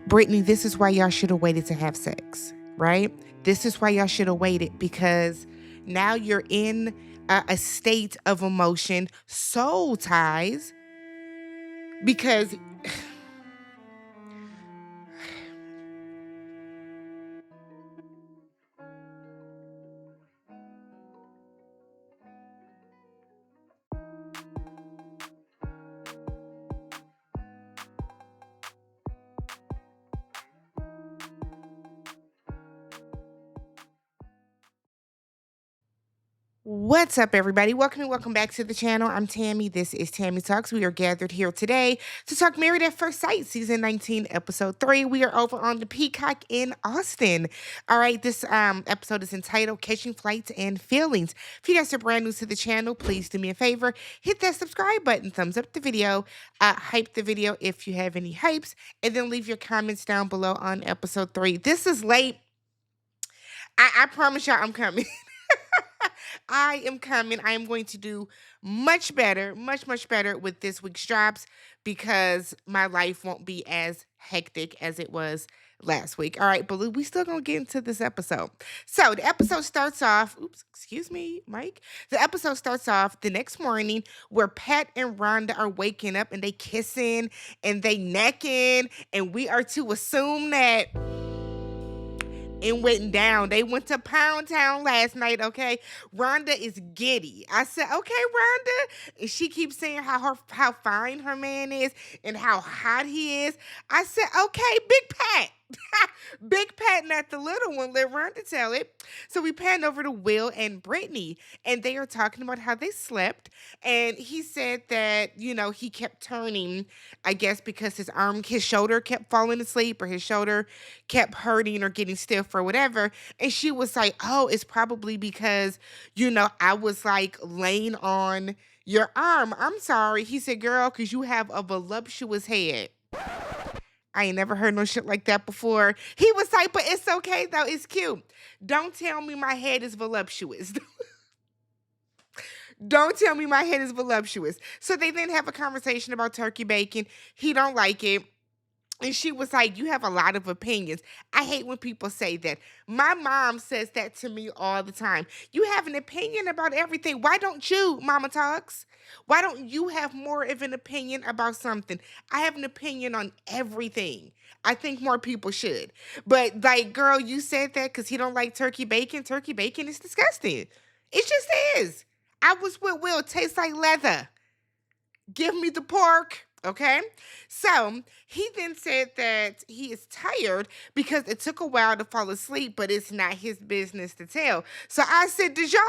Brittany, this is why y'all should have waited to have sex, right? This is why y'all should have waited, because now you're in a state of emotion, soul ties, because what's up, everybody? Welcome back to the channel. I'm Tammy. This is Tammy Talks. We are gathered here today to talk Married at First Sight, Season 19, Episode 3. We are over on the Peacock in Austin. All right, this episode is entitled Catching Flights and Feelings. If you guys are brand new to the channel, please do me a favor. Hit that subscribe button, thumbs up the video, hype the video if you have any hypes, and then leave your comments down below on Episode 3. This is late. I promise y'all I'm coming. I am coming. I am going to do much better, much better with this week's drops because my life won't be as hectic as it was last week. All right, but we still gonna get into this episode. So the episode starts off, oops, excuse me, Mike. The episode starts off the next morning where Pat and Rhonda are waking up and they kissing and they necking, and we are to assume that it went down. They went to Pound Town last night, okay? Rhonda is giddy. I said, okay, Rhonda. And she keeps saying how fine her man is and how hot he is. I said, okay, Big Pat. Big Pat, not the little one. Let Rhonda tell it. So we pan over to Will and Brittany, and they are talking about how they slept. And he said that, he kept turning, I guess, because his shoulder kept falling asleep or his shoulder kept hurting or getting stiff or whatever. And she was like, oh, it's probably because, I was like laying on your arm. I'm sorry. He said, girl, because you have a voluptuous head. I ain't never heard no shit like that before. He was like, but it's okay though. It's cute. Don't tell me my head is voluptuous. Don't tell me my head is voluptuous. So they then have a conversation about turkey bacon. He don't like it. And she was like, you have a lot of opinions. I hate when people say that. My mom says that to me all the time. You have an opinion about everything. Why don't you, Mama Talks? Why don't you have more of an opinion about something? I have an opinion on everything. I think more people should. But like, girl, you said that because he don't like turkey bacon. Turkey bacon is disgusting. It just is. I was with Will. Tastes like leather. Give me the pork. Okay. So he then said that he is tired because it took a while to fall asleep, but it's not his business to tell. So I said, did y'all?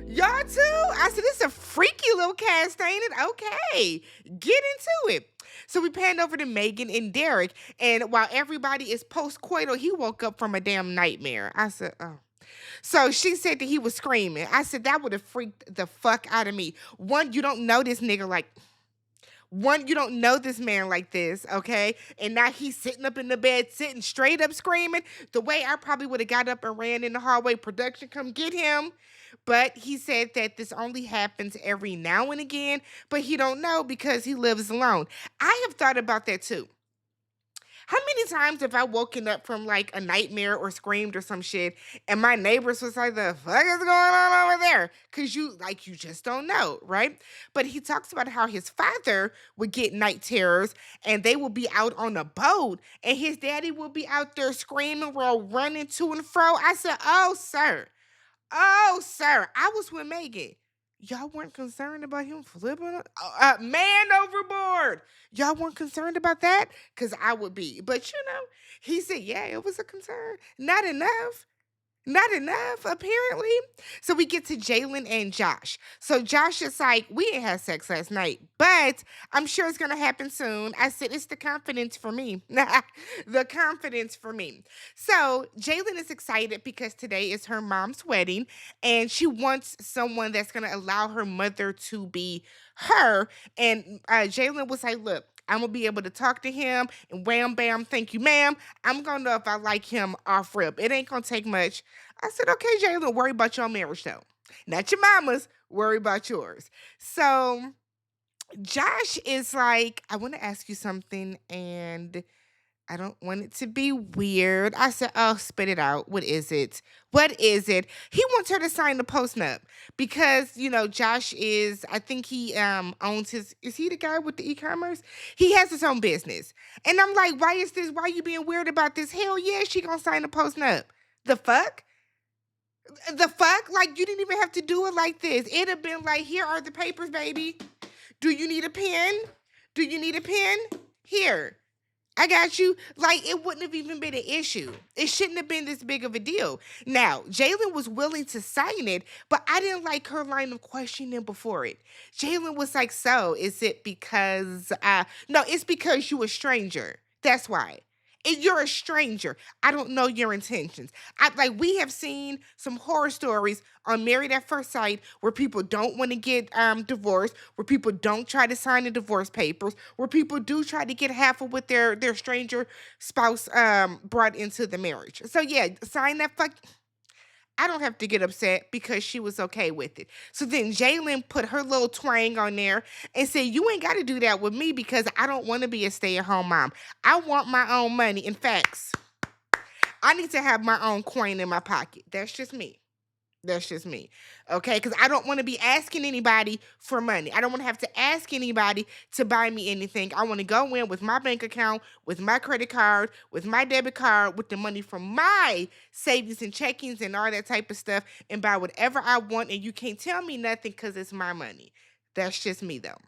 Y'all too? I said, it's a freaky little cast, ain't it? Okay. Get into it. So we panned over to Megan and Derek, and while everybody is post-coital, he woke up from a damn nightmare. I said, oh. So she said that he was screaming. I said, that would have freaked the fuck out of me. One, you don't know this nigga you don't know this man like this, okay? And now he's sitting up in the bed, sitting straight up screaming. The way I probably would have got up and ran in the hallway, production, come get him. But he said that this only happens every now and again, but he don't know because he lives alone. I have thought about that too. How many times have I woken up from like a nightmare or screamed or some shit and my neighbors was like, the fuck is going on over there? Because you just don't know, right? But he talks about how his father would get night terrors and they will be out on a boat and his daddy will be out there screaming while running to and fro. I said, oh, sir. Oh, sir. I was with Megan. Y'all weren't concerned about him flipping man overboard. Y'all weren't concerned about that? Because I would be. But, he said, yeah, it was a concern. Not enough. Not enough, apparently. So we get to Jaylen and Josh. So Josh is like, we ain't had sex last night, but I'm sure it's going to happen soon. I said, it's the confidence for me. The confidence for me. So Jaylen is excited because today is her mom's wedding, and she wants someone that's going to allow her mother to be her. And Jaylen was like, look, I'm going to be able to talk to him and wham, bam, thank you, ma'am. I'm going to know if I like him off rip. It ain't going to take much. I said, okay, Jaylen, worry about your marriage, though. Not your mama's, worry about yours. So Josh is like, I want to ask you something, and I don't want it to be weird. I said, oh, spit it out. What is it? What is it? He wants her to sign the postnup because, Josh is, I think he owns is he the guy with the e-commerce? He has his own business. And I'm like, why are you being weird about this? Hell yeah, she gonna sign the postnup. The fuck? The fuck? Like, you didn't even have to do it like this. It'd have been like, here are the papers, baby. Do you need a pen? Do you need a pen? Here. I got you. Like, it wouldn't have even been an issue. It shouldn't have been this big of a deal. Now, Jaylen was willing to sign it, but I didn't like her line of questioning before it. Jaylen was like, so is it because, no, it's because you a stranger. That's why. If you're a stranger, I don't know your intentions. We have seen some horror stories on Married at First Sight where people don't want to get divorced, where people don't try to sign the divorce papers, where people do try to get half of what their stranger spouse brought into the marriage. So yeah, sign that fuck. I don't have to get upset because she was okay with it. So then Jaylen put her little twang on there and said, you ain't got to do that with me because I don't want to be a stay-at-home mom. I want my own money. In fact, I need to have my own coin in my pocket. That's just me. That's just me. Okay? Because I don't want to be asking anybody for money. I don't want to have to ask anybody to buy me anything. I want to go in with my bank account, with my credit card, with my debit card, with the money from my savings and checkings and all that type of stuff and buy whatever I want. And you can't tell me nothing because it's my money. That's just me, though.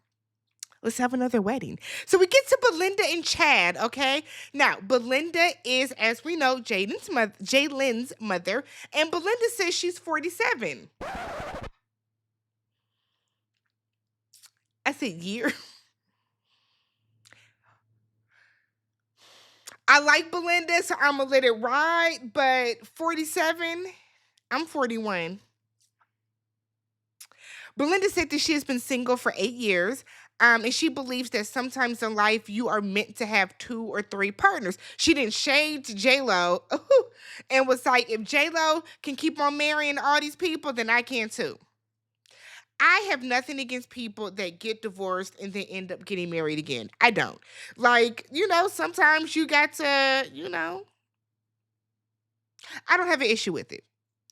Let's have another wedding. So we get to Belinda and Chad, okay? Now, Belinda is, as we know, Jaylen's mother, and Belinda says she's 47. I said, year. I like Belinda, so I'm going to let it ride, but 47, I'm 41. Belinda said that she has been single for 8 years. And she believes that sometimes in life you are meant to have 2 or 3 partners. She didn't shade to J-Lo and was like, if J-Lo can keep on marrying all these people, then I can too. I have nothing against people that get divorced and then end up getting married again. I don't. Sometimes you got to, I don't have an issue with it.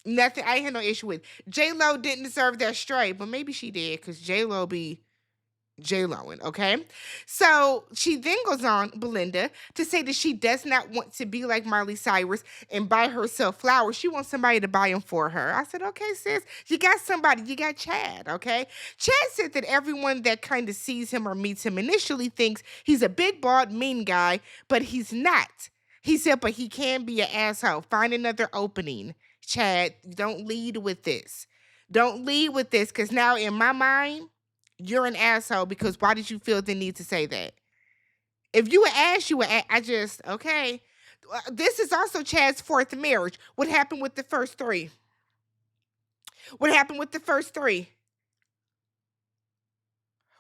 Nothing. I ain't had no issue with. J-Lo didn't deserve that straight, but maybe she did because J-Lo be J-Loing, okay? So she then goes on, Belinda, to say that she does not want to be like Miley Cyrus and buy herself flowers. She wants somebody to buy them for her. I said, okay, sis, you got somebody. You got Chad, okay? Chad said that everyone that kind of sees him or meets him initially thinks he's a big, bald, mean guy, but he's not. He said, but he can be an asshole. Find another opening. Chad, don't lead with this. Don't lead with this, because now in my mind, you're an asshole because why did you feel the need to say that? If you were asked, you were okay. This is also Chad's fourth marriage. What happened with the first three? What happened with the first three?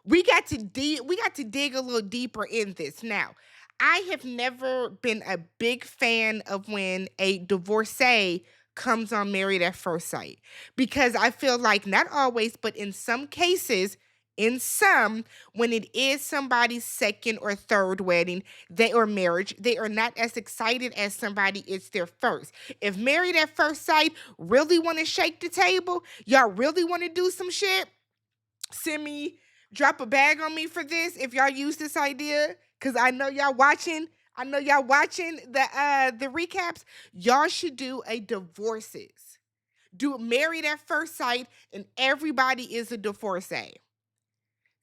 We got to dig a little deeper in this. Now, I have never been a big fan of when a divorcee comes on Married at First Sight because I feel like not always, but in some cases, when it is somebody's second or third wedding, or marriage, they are not as excited as somebody it's their first. If Married at First Sight really want to shake the table, y'all really want to do some shit, drop a bag on me for this if y'all use this idea, because I know y'all watching. I know y'all watching the recaps. Y'all should do a divorces. Do Married at First Sight, and everybody is a divorcee.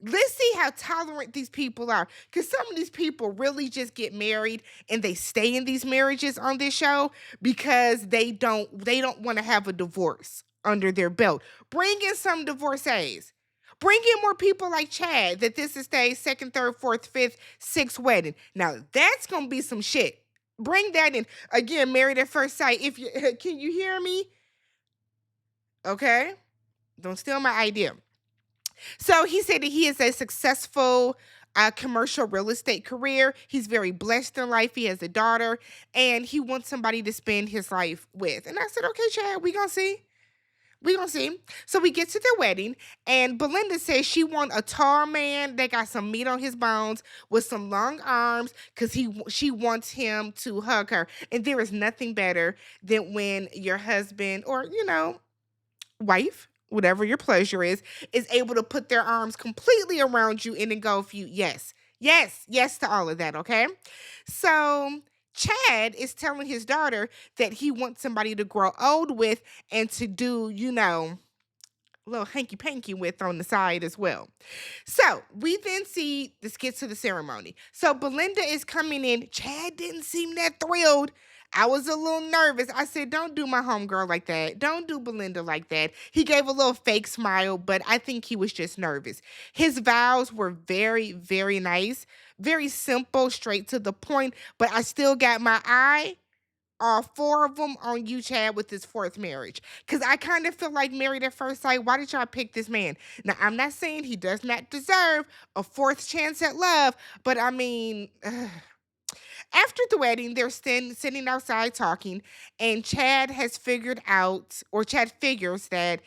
Let's see how tolerant these people are. Because some of these people really just get married and they stay in these marriages on this show because they don't want to have a divorce under their belt. Bring in some divorcees. Bring in more people like Chad that this is their second, third, fourth, fifth, sixth wedding. Now that's gonna be some shit. Bring that in. Again, Married at First Sight. Can you hear me? Okay? Don't steal my idea. So he said that he is a successful commercial real estate career. He's very blessed in life. He has a daughter, and he wants somebody to spend his life with. And I said, okay, Chad, we gonna see. We gonna see. So we get to their wedding, and Belinda says she want a tall man that got some meat on his bones with some long arms, cause she wants him to hug her. And there is nothing better than when your husband or wife, whatever your pleasure is able to put their arms completely around you and engulf you. Yes, yes, yes to all of that. Okay, so. Chad is telling his daughter that he wants somebody to grow old with and to do, a little hanky panky with on the side as well. So we then see this gets to the ceremony. So Belinda is coming in. Chad didn't seem that thrilled. I was a little nervous. I said, don't do my homegirl like that. Don't do Belinda like that. He gave a little fake smile, but I think he was just nervous. His vows were very, very nice, very simple, straight to the point, but I still got my eye all four of them on you, Chad, with this fourth marriage. Because I kind of feel like Married at First Sight. Why did y'all pick this man? Now, I'm not saying he does not deserve a fourth chance at love, but I mean, after the wedding, they're sitting outside talking, and Chad figures that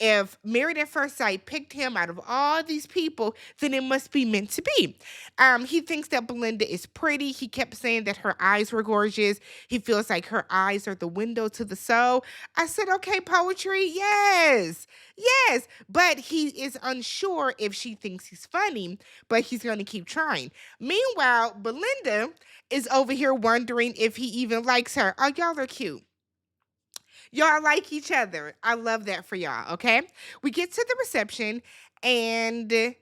if Married at First Sight picked him out of all these people, then it must be meant to be. He thinks that Belinda is pretty. He kept saying that her eyes were gorgeous. He feels like her eyes are the window to the soul. I said, okay, poetry, yes, yes. But he is unsure if she thinks he's funny, but he's going to keep trying. Meanwhile, Belinda is over here wondering if he even likes her. Oh, y'all are cute. Y'all like each other. I love that for y'all, okay? We get to the reception, and this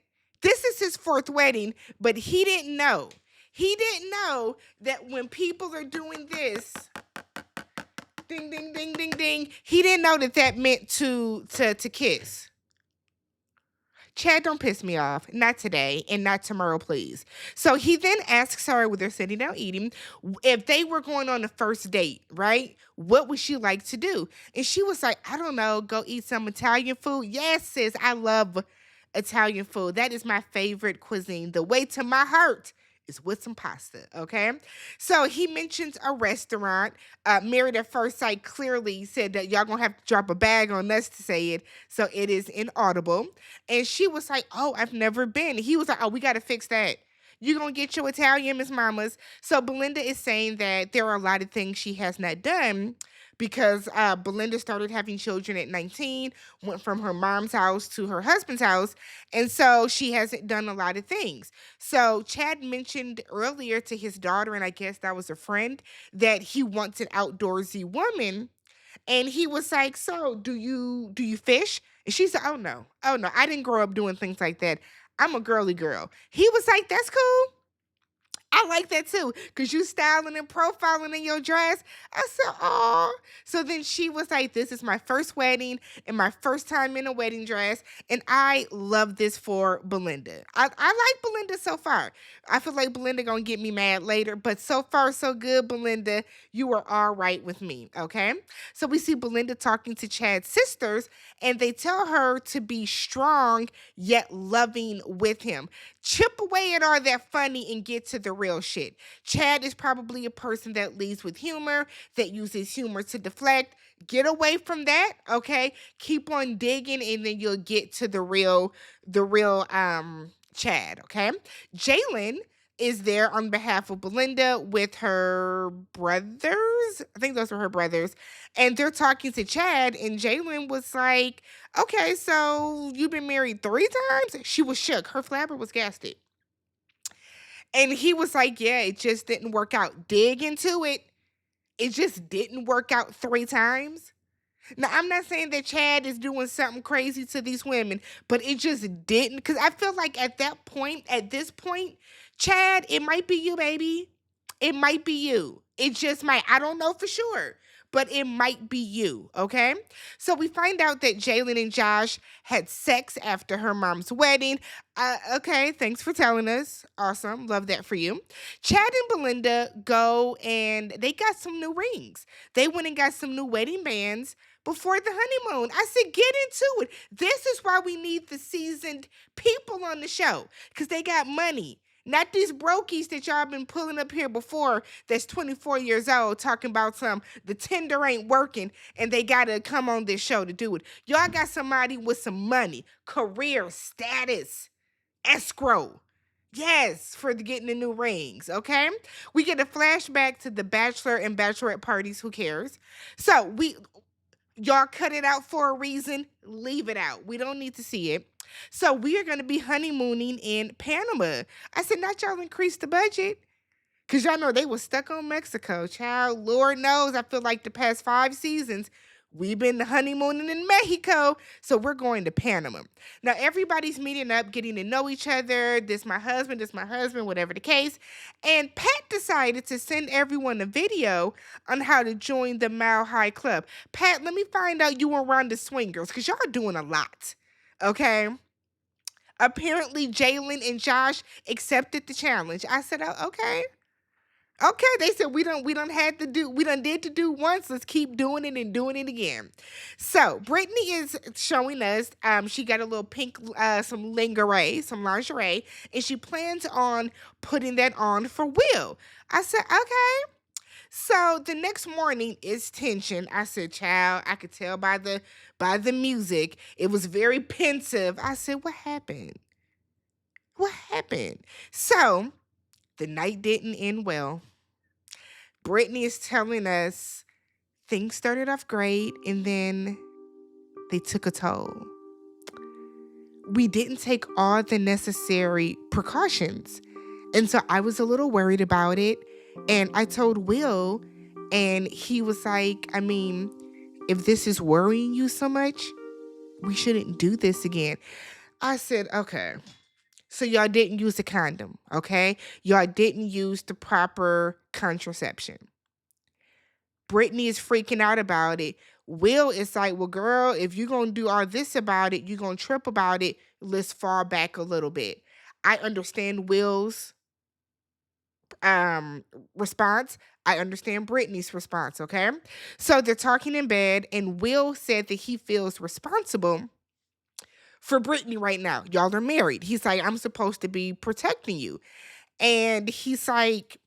is his fourth wedding, but he didn't know. He didn't know that when people are doing this, ding, ding, ding, ding, ding, he didn't know that that meant to kiss. Chad, don't piss me off. Not today and not tomorrow, please. So he then asks her, when they're sitting down eating, if they were going on a first date, right? What would she like to do? And she was like, I don't know, go eat some Italian food. Yes, sis, I love Italian food. That is my favorite cuisine. The way to my heart is with some pasta, okay? So he mentions a restaurant. Married at First Sight clearly said that y'all gonna have to drop a bag on us to say it, so it is inaudible. And she was like, oh, I've never been. He was like, oh, we gotta fix that. You gonna get your Italian, Miss Mamas. So Belinda is saying that there are a lot of things she has not done because Belinda started having children at 19, went from her mom's house to her husband's house, and so she hasn't done a lot of things. So Chad mentioned earlier to his daughter, and I guess that was a friend, that he wants an outdoorsy woman. And he was like, so do you fish? And she said, oh no. Oh no, I didn't grow up doing things like that. I'm a girly girl. He was like, that's cool. I like that too, because you styling and profiling in your dress. I said, oh. So then she was like, this is my first wedding and my first time in a wedding dress. And I love this for Belinda. I like Belinda so far. I feel like Belinda gonna get me mad later, but so far so good, Belinda. You are all right with me, okay? So we see Belinda talking to Chad's sisters, and they tell her to be strong yet loving with him. Chip away at all that funny and get to the real shit. Chad is probably a person that leads with humor, that uses humor to deflect. Get away from that, okay? Keep on digging, and then you'll get to the real Chad, okay? Jaylen is there on behalf of Belinda with her brothers. I think those were her brothers. And they're talking to Chad, and Jaylen was like, okay, so you've been married 3 times? She was shook. Her flabber was gasted. And he was like, yeah, it just didn't work out. Dig into it. It just didn't work out 3 times. Now, I'm not saying that Chad is doing something crazy to these women, but it just didn't. Because I feel like at this point, Chad, it might be you, baby. It might be you. It just might. I don't know for sure, but it might be you, okay? So we find out that Jaylen and Josh had sex after her mom's wedding. Okay, thanks for telling us. Awesome. Love that for you. Chad and Belinda go and they got some new rings. They went and got some new wedding bands before the honeymoon. I said, get into it. This is why we need the seasoned people on the show, because they got money. Not these brokies that y'all been pulling up here before that's 24 years old talking about the Tinder ain't working and they gotta come on this show to do it. Y'all got somebody with some money, career, status, escrow. Yes, for getting the new rings, okay? We get a flashback to the bachelor and bachelorette parties, who cares? So y'all cut it out for a reason, leave it out. We don't need to see it. So we are going to be honeymooning in Panama. I said, not y'all increase the budget. Because y'all know they were stuck on Mexico. Child, Lord knows, I feel like the past 5 seasons, we've been honeymooning in Mexico. So we're going to Panama. Now, everybody's meeting up, getting to know each other. This my husband, whatever the case. And Pat decided to send everyone a video on how to join the Mile High Club. Pat, let me find out you were around the swingers, because y'all are doing a lot. Okay? Apparently, Jaylen and Josh accepted the challenge. I said, oh, okay. Okay, they said we done did to do once. Let's keep doing it and doing it again. So Brittany is showing us she got a little pink some lingerie, and she plans on putting that on for Will. I said, okay. So the next morning is tension. I said, child, I could tell by the music. It was very pensive. I said, what happened? What happened? So the night didn't end well. Brittany is telling us things started off great and then they took a toll. We didn't take all the necessary precautions. And so I was a little worried about it. And I told Will, and he was like, I mean, if this is worrying you so much, we shouldn't do this again. I said, okay. So y'all didn't use a condom, okay? Y'all didn't use the proper contraception. Brittany is freaking out about it. Will is like, well, girl, if you're going to do all this about it, you're going to trip about it, let's fall back a little bit. I understand Will's response. I understand Brittany's response, okay? So they're talking in bed, and Will said that he feels responsible for Brittany right now. Y'all are married. He's like, I'm supposed to be protecting you. And he's like,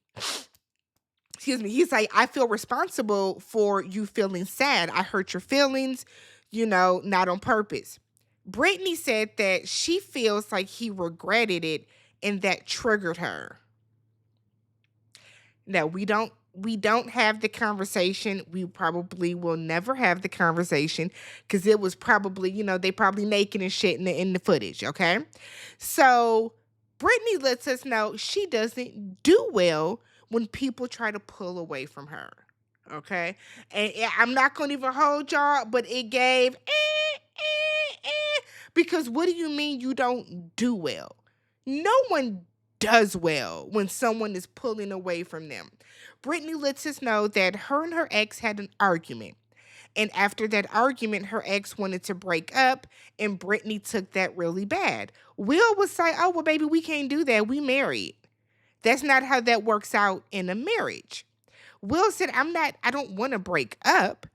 he's like, I feel responsible for you feeling sad. I hurt your feelings, not on purpose. Brittany said that she feels like he regretted it and that triggered her. No, we don't have the conversation. We probably will never have the conversation because it was probably, they probably naked and shit in the footage, okay? So Brittany lets us know she doesn't do well when people try to pull away from her, okay? And I'm not going to even hold y'all, but it gave because what do you mean you don't do well? No one does well when someone is pulling away from them. Brittany lets us know that her and her ex had an argument. And after that argument, her ex wanted to break up, and Brittany took that really bad. Will was like, oh, well, baby, we can't do that. We married. That's not how that works out in a marriage. Will said, I don't want to break up.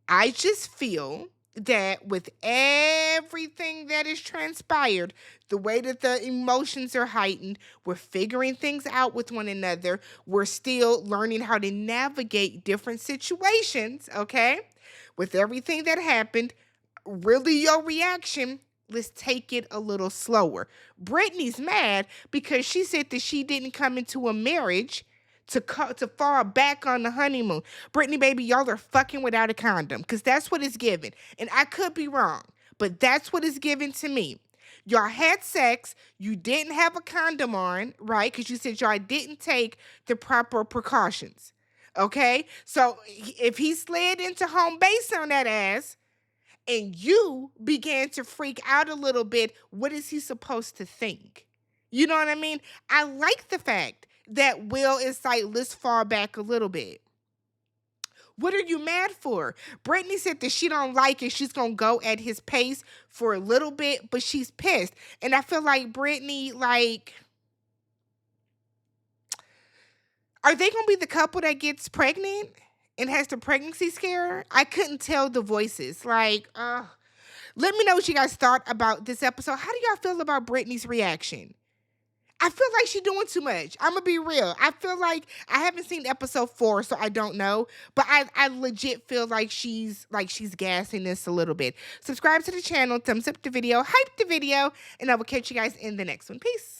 I just feel that with everything that is transpired, the way that the emotions are heightened, we're figuring things out with one another. We're still learning how to navigate different situations, okay? With everything that happened, really your reaction, let's take it a little slower. Brittany's mad because she said that she didn't come into a marriage to fall back on the honeymoon. Brittany, baby, y'all are fucking without a condom because that's what it's given. And I could be wrong, but that's what it's given to me. Y'all had sex. You didn't have a condom on, right? Because you said y'all didn't take the proper precautions. Okay? So if he slid into home base on that ass and you began to freak out a little bit, what is he supposed to think? You know what I mean? I like the fact that Will is like, let's fall back a little bit. What are you mad for? Brittany said that she don't like it. She's going to go at his pace for a little bit, but she's pissed. And I feel like Brittany, are they going to be the couple that gets pregnant and has the pregnancy scare? I couldn't tell the voices. Let me know what you guys thought about this episode. How do y'all feel about Brittany's reaction? I feel like she's doing too much. I'm gonna be real. I feel like I haven't seen episode 4, so I don't know. But I legit feel like she's gassing this a little bit. Subscribe to the channel, thumbs up the video, hype the video, and I will catch you guys in the next one. Peace.